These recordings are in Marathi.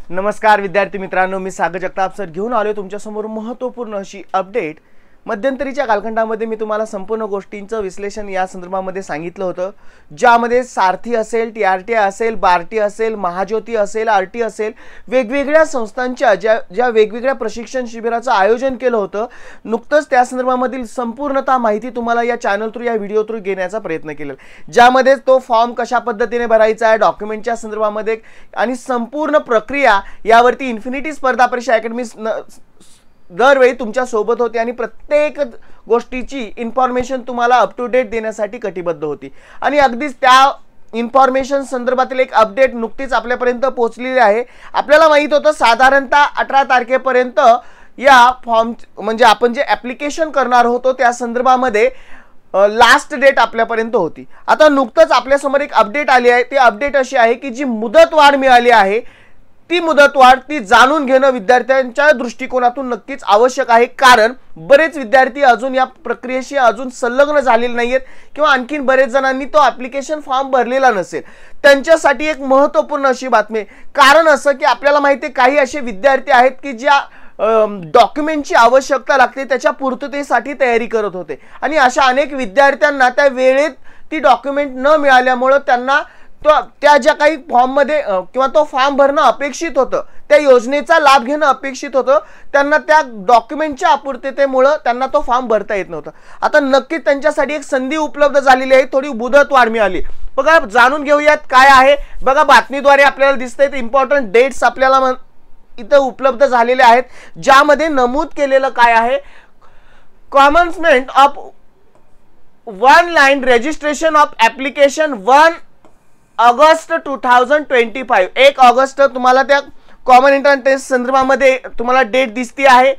नमस्कार विद्यार्थी मित्रांनो, मी सागर जगताप सर घेऊन आलोय तुमच्या समोर महत्त्वपूर्ण अशी अपडेट। मध्यंतरीच्या कालखंडामध्ये मी तुम्हाला संपूर्ण गोष्टींचं विश्लेषण या संदर्भामध्ये सांगितलं होतं, ज्यामध्ये सारथी असेल, टीआरटी असेल, बार्टी असेल, महाज्योती असेल, आरटी असेल, वेगवेगळ्या संस्थांच्या ज्या वेगवेगळ्या प्रशिक्षण शिबिराचं आयोजन केलं होतं। नुकतंच त्या संदर्भामधील संपूर्णतः माहिती तुम्हाला या चॅनल थ्रू, या व्हिडिओ थ्रू घेण्याचा प्रयत्न केला, ज्यामध्ये तो फॉर्म कशा पद्धतीने भरायचा आहे, डॉक्युमेंटच्या संदर्भामध्ये आणि संपूर्ण प्रक्रिया यावरती इन्फिनिटी स्पर्धा परीक्षा अकॅडमी दरवेळी तुमच्या सोबत होते आणि प्रत्येक गोष्टीची इन्फॉर्मेशन तुम्हाला अप टू डेट देण्यासाठी कटिबद्ध होती। आणि अगदीच त्या इन्फॉर्मेशन संदर्भातील एक अपडेट नुकतीच आपल्यापर्यंत पोहोचलेली आहे। आपल्याला माहित होतं साधारणतः 18 तारखेपर्यंत या फॉर्म म्हणजे आपण जे ॲप्लिकेशन करणार होतो त्या संदर्भामध्ये लास्ट डेट आपल्यापर्यंत होती। आता नुकतंच आपल्यासमोर एक अपडेट आली आहे। ती अपडेट अशी आहे की जी मुदतवाढ मिळाली आहे ती मुदतवाढ ती जाणून घेणं विद्यार्थ्यांच्या दृष्टिकोनातून नक्कीच आवश्यक आहे, कारण बरेच विद्यार्थी अजून या प्रक्रियेशी अजून संलग्न झालेले नाहीयेत किंवा आणखीन बरेच जणांनी तो ॲप्लिकेशन फॉर्म भरलेला नसेल। त्यांच्यासाठी एक महत्त्वपूर्ण अशी बातमी, कारण असं की आपल्याला माहिती आहे काही असे विद्यार्थी आहेत की ज्या डॉक्युमेंटची आवश्यकता लागते त्याच्या पूर्ततेसाठी तयारी करत होते आणि अशा अनेक विद्यार्थ्यांना त्या वेळेत ती डॉक्युमेंट न मिळाल्यामुळे त्यांना त्या ज्या काही फॉर्म मध्ये किंवा तो फॉर्म भरणं अपेक्षित होतं, त्या योजनेचा लाभ घेणं अपेक्षित होतं, त्यांना त्या डॉक्युमेंटच्या अपूर्ततेमुळे त्यांना तो फॉर्म भरता येत नव्हता। आता नक्कीच त्यांच्यासाठी एक संधी उपलब्ध झालेली आहे, थोडी मुदतवाढ मिळाली। बघा, जाणून घेऊयात काय आहे। बघा, बातमीद्वारे आपल्याला दिसतंय इम्पॉर्टंट डेट्स आपल्याला इथं उपलब्ध झालेले आहेत, ज्यामध्ये नमूद केलेलं काय आहे, commencement of online registration of application 1 August 2025। 1 August तुम्हाला त्या कॉमन एंट्रन्स टेस्ट संदर्भामध्ये तुम्हाला डेट दिसती आहे।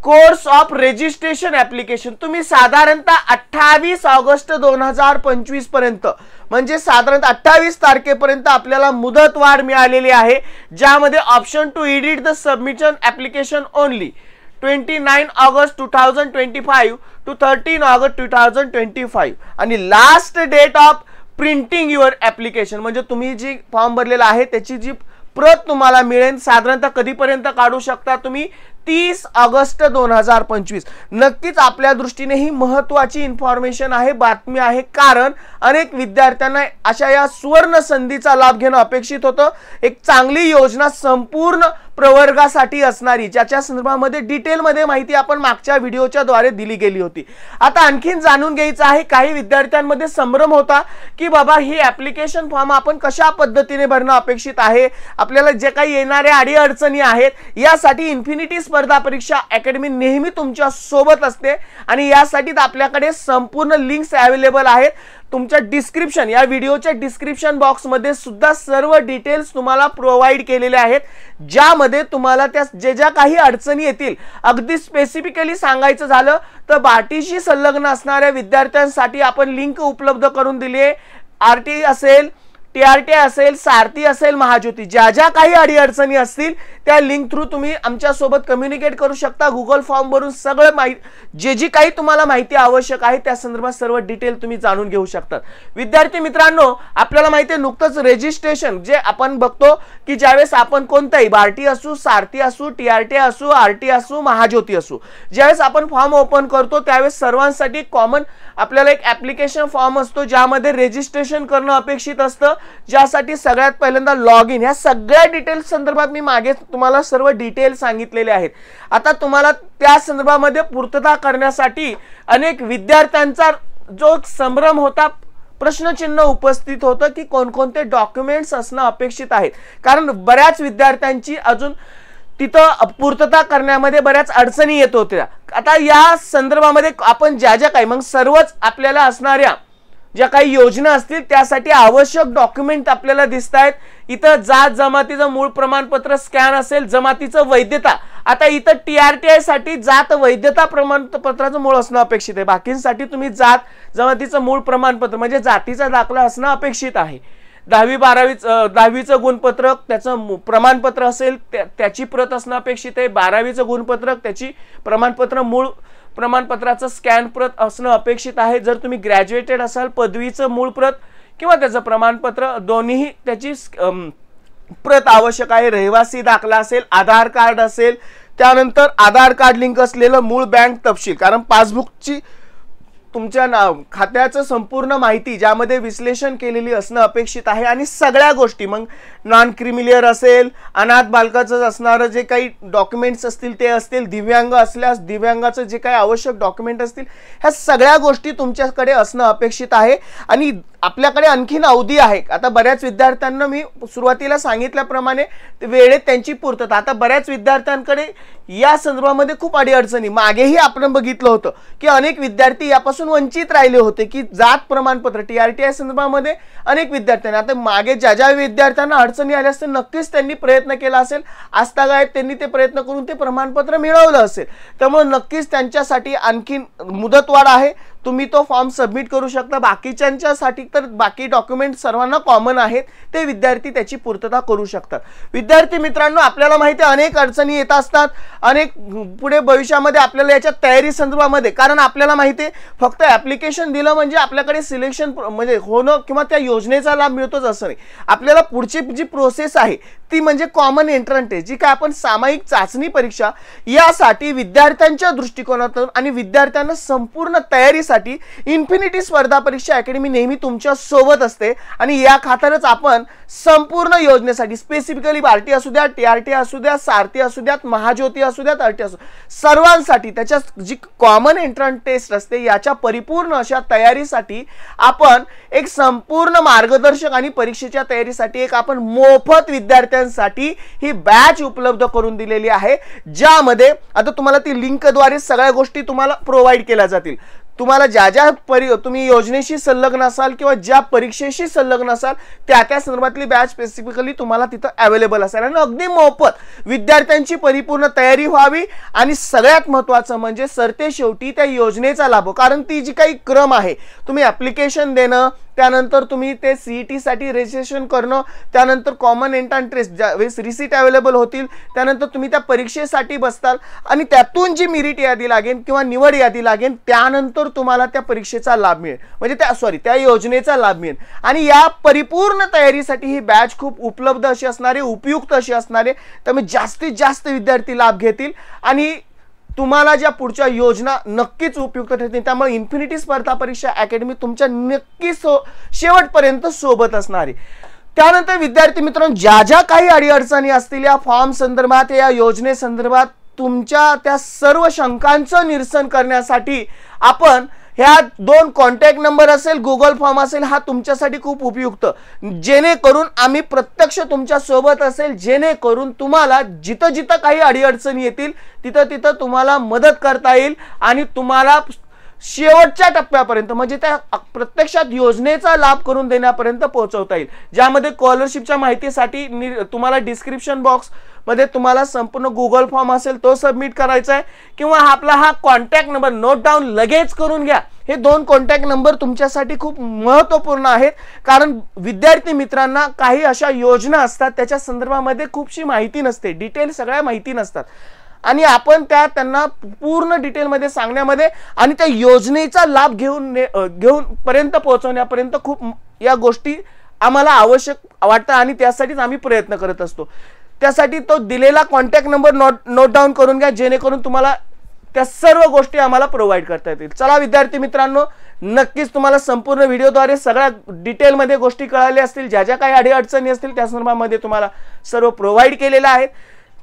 कोर्स ऑफ रजिस्ट्रेशन ॲप्लिकेशन तुम्ही साधारणतः 28 ऑगस्ट 2025 पर्यंत म्हणजे साधारणतः 28 तारखेपर्यंत आपल्याला मुदतवाढ मिळालेली आहे, ज्यामध्ये option to edit the submission application only 29 August 2025 to 13 August 2025 आणि last date of printing your application म्हणजे तुम्ही जी फॉर्म भरलेला आहे त्याची जी प्रत तुम्हाला मिळेल साधारणतः कधीपर्यंत काढू शकता तुम्ही, 30 ऑगस्ट 2025। नक्कीच आपल्या दृष्टीने ही महत्त्वाची इन्फॉर्मेशन आहे, बातमी आहे, कारण अनेक विद्यार्थ्यांना अशा या सुवर्ण संधीचा लाभ घेणं अपेक्षित होतं। एक चांगली योजना संपूर्ण प्रवर्गासाठी असणारी, ज्याच्या संदर्भामध्ये डिटेलमध्ये माहिती आपण मागच्या व्हिडिओच्या द्वारे दिली गेली होती। आता आणखीन जाणून घ्यायचं आहे, काही विद्यार्थ्यांमध्ये संभ्रम होता की बाबा ही ॲप्लिकेशन फॉर्म आपण कशा पद्धतीने भरणं अपेक्षित आहे, आपल्याला जे काही येणाऱ्या अडीअडचणी आहेत यासाठी इन्फिनिटी स्पर्धा परीक्षा अकॅडमी नेहमी तुमच्या सोबत असते आणि यासाठी आपल्याकडे संपूर्ण लिंक्स अवेलेबल आहेत। तुमच्या डिस्क्रिप्शन, या व्हिडिओच्या डिस्क्रिप्शन बॉक्स मध्ये सुद्धा सर्व डिटेल्स तुम्हाला प्रोव्हाइड केलेले आहेत, ज्यामध्ये तुम्हाला त्या ज्या काही अडचणी येतील, अगदी स्पेसिफिकली सांगायचं झालं तर बार्टीशी संलग्न असणाऱ्या विद्यार्थ्यांसाठी आपण लिंक उपलब्ध करून दिली आहे। आरटी असेल, टीआरटी असेल, सारथी असेल, महाज्योती, ज्या ज्या काही अडीअडचणी असतील त्या लिंक थ्रू तुम्ही आमच्या सोबत कम्युनिकेट करू शकता। गुगल फॉर्म भरून सगळं माहिती जी काही तुम्हाला माहिती आवश्यक आहे त्या संदर्भात सर्व डिटेल तुम्ही जाणून घेऊ शकता। विद्यार्थी मित्रांनो, आपल्याला माहिती आहे नुकतंच रजिस्ट्रेशन जे आपण बघतो की ज्यावेळेस आपण कोणताही बार्टी असू, सारथी असू, टीआरटी असू, आरटी असू, महाज्योती असू, ज्यावेळेस आपण फॉर्म ओपन करतो त्यावेळेस सर्वांसाठी कॉमन आपल्याला एक ॲप्लिकेशन फॉर्म असतो, ज्यामध्ये रजिस्ट्रेशन करणं अपेक्षित असतं, ज्यासाठी सगळ्यात पहिल्यांदा लॉग इन, ह्या सगळ्या डिटेल्स संदर्भात मी मागे तुम्हाला सर्व डिटेल सांगितलेले आहेत। आता तुम्हाला त्या संदर्भामध्ये पूर्तता करण्यासाठी अनेक विद्यार्थ्यांचा जो संभ्रम होता, प्रश्नचिन्ह उपस्थित होतं की कोणकोणते डॉक्युमेंट्स असणं अपेक्षित आहेत, कारण बऱ्याच विद्यार्थ्यांची अजून तिथं पूर्तता करण्यामध्ये बऱ्याच अडचणी येत होत्या। आता या संदर्भामध्ये आपण ज्या ज्या काही मग सर्वच आपल्याला असणाऱ्या ज्या काही योजना असतील त्यासाठी आवश्यक डॉक्युमेंट आपल्याला दिसत आहेत। इथं जात जमातीचं मूळ प्रमाणपत्र स्कॅन असेल, जमातीचं वैधता, आता इथं टीआरटीआय साठी जात वैधता प्रमाणपत्राचं मूळ असणं अपेक्षित आहे, बाकींसाठी तुम्ही जात जमातीचं मूळ प्रमाणपत्र म्हणजे जातीचा दाखला असणं अपेक्षित आहे। 10वी-12वीचं गुणपत्रक त्याचं प्रमाणपत्र असेल त्याची प्रत असणं अपेक्षित आहे। 12वीचं गुणपत्रक त्याची प्रमाणपत्र मूळ प्रमाणपत्राचं स्कॅन प्रत असणं अपेक्षित आहे। जर तुम्ही ग्रॅज्युएटेड असाल, पदवीचं मूळ प्रत किंवा त्याचं प्रमाणपत्र दोन्ही त्याची प्रत आवश्यक आहे, रहिवासी दाखला असेल, आधार कार्ड असेल, त्यानंतर आधार कार्ड लिंक असलेलं मूळ बँक तपशील, कारण पासबुकची तुमच्या खात्याचं संपूर्ण माहिती ज्यामध्ये विश्लेषण केलेली असणं अपेक्षित आहे। आणि सगळ्या गोष्टी मग नॉन क्रिमिलियर असेल, अनाथ बालकाचं असणारं जे काही डॉक्युमेंट्स असतील ते असतील, दिव्यांग असल्यास दिव्यांगाचं जे काही आवश्यक डॉक्युमेंट असतील, ह्या सगळ्या गोष्टी तुमच्याकडे असणं अपेक्षित आहे। आणि आपल्याकडे आणखीन अवधी आहे। आता बऱ्याच विद्यार्थ्यांना मी सुरुवातीला सांगितल्याप्रमाणे वेळेत त्यांची पूर्तता, आता बऱ्याच विद्यार्थ्यांकडे या संदर्भामध्ये खूप अडीअडचणी, मागेही आपण बघितलं होतं की अनेक विद्यार्थी यापासून वंचित राहिले होते की जात प्रमाणपत्र TRTI संदर्भामध्ये अनेक विद्यार्थ्यांना, आता मागे ज्या ज्या विद्यार्थ्यांना अडचणी आल्या असतील नक्कीच त्यांनी प्रयत्न केला असेल, आजतागायत त्यांनी ते प्रयत्न करून ते प्रमाणपत्र मिळवलं असेल, त्यामुळे नक्कीच त्यांच्यासाठी आणखीन मुदतवाढ आहे, तुम्ही तो फॉर्म सबमिट करू शकता। बाकीच्यांच्यासाठी तर बाकी डॉक्युमेंट सर्वांना कॉमन आहेत, ते विद्यार्थी त्याची पूर्तता करू शकतात। विद्यार्थी मित्रांनो, आपल्याला माहिती आहे अनेक अडचणी येत असतात, अनेक पुढे भविष्यामध्ये आपल्याला याच्या तयारी संदर्भामध्ये, कारण आपल्याला माहिती आहे फक्त ऍप्लिकेशन दिलं म्हणजे आपल्याकडे सिलेक्शन म्हणजे होणं किंवा त्या योजनेचा लाभ मिळतोच असं नाही, आपल्याला पुढची जी प्रोसेस आहे ती म्हणजे कॉमन एंट्रन्स टेस्ट, जी काय आपण सामायिक चाचणी परीक्षा, यासाठी विद्यार्थ्यांच्या दृष्टिकोनातून आणि विद्यार्थ्यांना संपूर्ण तयारीसाठी इन्फिनिटी स्पर्धा परीक्षा अकॅडमी नेहमी तुमच्या सोबत असते। आणि या खात्यातच आपण संपूर्ण योजनेसाठी स्पेसिफिकली भारती असू द्या, TRTI असू द्या, सारथी असू द्यात, महाज्योती असू द्यात, RT असू, सर्वांसाठी त्याच्या जी कॉमन एंट्रन्स टेस्ट असते याच्या परिपूर्ण अशा तयारीसाठी आपण एक संपूर्ण मार्गदर्शक आणि परीक्षेच्या तयारीसाठी एक आपण मोफत विद्यार्थ्यांसाठी ही बॅच उपलब्ध करून दिलेली आहे, ज्यामध्ये आता तुम्हाला ती लिंकद्वारे सगळ्या गोष्टी तुम्हाला प्रोव्हाइड केल्या जातील। तुम्हाला ज्या ज्या तुम्ही योजनेशी संलग्न असाल किंवा ज्या परीक्षेशी संलग्न असाल त्या संदर्भातली बॅच स्पेसिफिकली तुम्हाला तिथं अवेलेबल असेल आणि अगदी मोफत विद्यार्थ्यांची परिपूर्ण तयारी व्हावी। आणि सगळ्यात महत्त्वाचं म्हणजे सरते शेवटी त्या योजनेचा लाभ, कारण ती जी काही क्रम आहे, तुम्ही ऍप्लिकेशन देणं, त्यानंतर तुम्ही ते CET साठी रजिस्ट्रेशन करणं, त्यानंतर कॉमन एंट्रन्स टेस्ट ज्यावेळेस रिसीट अवेलेबल होतील त्यानंतर तुम्ही त्या परीक्षेसाठी बसताल आणि त्यातून जी मेरिट यादी लागेल किंवा निवड यादी लागेल त्यानंतर तुम्हाला त्या परीक्षेचा लाभ मिळेल, म्हणजे त्या योजनेचा लाभ मिळेल। आणि या परिपूर्ण तयारीसाठी ही बॅच खूप उपलब्ध अशी असणारे, उपयुक्त अशी असणारे, त्यामुळे जास्तीत जास्त विद्यार्थी लाभ घेतील आणि तुम्हाला ज्या पुढच्या योजना नक्कीच उपयुक्त ठरतील। त्यामुळे इन्फिनिटी स्पर्धा परीक्षा अकॅडमी तुमच्या नक्कीच शेवटपर्यंत सोबत असणार आहे। त्यानंतर विद्यार्थी मित्रांनो, ज्या ज्या काही अडीअडचणी असतील या फॉर्म संदर्भात, या योजने संदर्भात, तुमच्या त्या सर्व शंकांचं निरसन करण्यासाठी आपण ह्या 2 कॉन्टॅक्ट नंबर असेल, गुगल फॉर्म असेल, हा तुमच्यासाठी खूप उपयुक्त, जेणेकरून आम्ही प्रत्यक्ष तुमच्या सोबत असेल, जेणेकरून तुम्हाला जिथं जिथं काही अडीअडचणी येतील तिथं तिथं तुम्हाला मदत करता येईल आणि तुम्हाला शेवटच्या टप्प्यापर्यंत म्हणजे त्या प्रत्यक्षात योजनेचा लाभ करून देण्यापर्यंत पोहोचवता येईल। ज्यामध्ये स्कॉलरशिपच्या माहितीसाठी तुम्हाला डिस्क्रिप्शन बॉक्स मध्ये तुम्हाला संपूर्ण गुगल फॉर्म असेल तो सबमिट करायचा आहे, किंवा आपला हा कॉन्टॅक्ट नंबर नोट डाऊन लगेच करून घ्या। हे 2 कॉन्टॅक्ट नंबर तुमच्यासाठी खूप महत्त्वपूर्ण आहेत, कारण विद्यार्थी मित्रांना काही अशा योजना असतात त्याच्या संदर्भामध्ये खूपशी माहिती नसते, डिटेल सगळ्या माहिती नसतात आणि आपण त्यांना पूर्ण डिटेल मध्ये सांगण्यामध्ये आणि त्या योजनेचा लाभ घेऊन पर्यंत पोहोचवण्यापर्यंत खूप या गोष्टी आम्हाला आवश्यक वाटतं आणि त्यासाठीच आम्ही प्रयत्न करत असतो। त्यासाठी तो दिलेला कॉन्टॅक्ट नंबर नोट डाऊन करून घ्या, जेणेकरून तुम्हाला त्या सर्व गोष्टी आम्हाला प्रोव्हाइड करता येतील। चला विद्यार्थी मित्रांनो, नक्कीच तुम्हाला संपूर्ण व्हिडिओद्वारे सगळ्या डिटेलमध्ये गोष्टी कळाल्या असतील, ज्या ज्या काही अडीअडचणी असतील त्या संदर्भामध्ये तुम्हाला सर्व प्रोव्हाइड केलेलं आहे।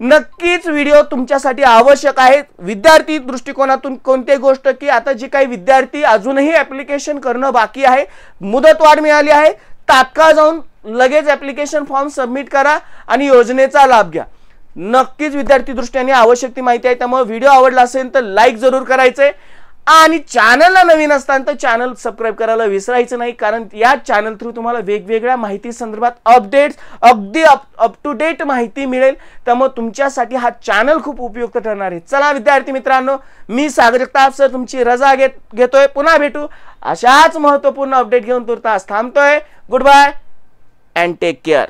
नक्कीच व्हिडिओ तुमच्यासाठी आवश्यक आहे विद्यार्थी दृष्टिकोनातून। कोणती गोष्ट की आता जी काही विद्यार्थी अजूनही ऍप्लिकेशन करणं बाकी आहे, मुदतवाढ मिळाली आहे, तात्काळ जाऊन लगेच ऍप्लिकेशन फॉर्म सबमिट करा आणि योजनेचा लाभ घ्या। नक्कीच विद्यार्थी दृष्टीने आवश्यक ती माहिती आहे, त्यामुळे व्हिडिओ आवडला असेल तर लाईक जरूर करायचंय आणि चॅनलला नवीन असताना तर चॅनल सबस्क्राइब करायला विसरायचं नाही, कारण या चॅनल थ्रू तुम्हाला वेगवेगळ्या माहिती संदर्भात अपडेट्स अगदी अप टू डेट माहिती मिळेल, त्यामुळे तुमच्यासाठी हा चॅनल खूप उपयुक्त ठरणार आहे। चला विद्यार्थी मित्रांनो, मी सागर जगताप सर तुमची रजा घेतोय, पुन्हा भेटू अशाच महत्त्वपूर्ण अपडेट घेऊन तुर्तास थांबतोय। Good bye and take care.